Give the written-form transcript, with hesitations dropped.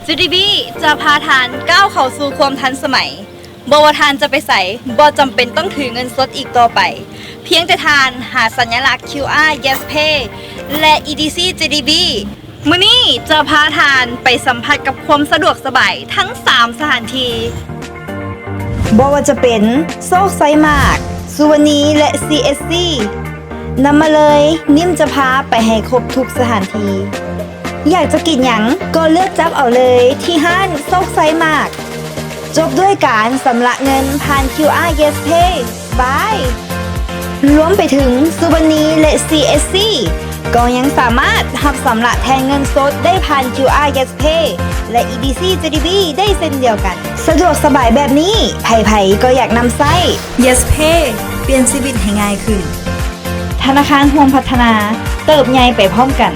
JDB จะพาทานก้าวเข้าสู่ความทันสมัยบ่ว่าทานจะไปใส่บ่จำเป็นต้องถือเงินสดอีกต่อไปเพียงแต่ทานหาสัญลักษณ์ QR Yes Pay และ EDC JDB มื้อนี้จะพาทานไปสัมผัสกับความสะดวกสบายทั้ง 3 สถานที่บ่ว่าจะเป็นโซกไซมากสุวรรณีและ CSC นำมาเลยนิ่มจะพาไปให้ครบทุกสถานที่อยากจะกินหยังก็เลือกจับเอาเลยที่ห้านโซกไซมากจบด้วยการสำระเงินผ่าน QR Yes Pay บายรวมไปถึงสุวรรณีและ CSC ก็ยังสามารถรับสำระแทนเงินสดได้ผ่าน QR Yes Pay และ EDC JDB ได้เส้นเดียวกันสะดวกสบายแบบนี้ไผๆก็อยากนำไส้ Yes Pay เปลี่ยนชีวิตให้ง่ายขึ้นธนาคารห่วงพัฒนาเติบใหญ่ไปพร้อมกัน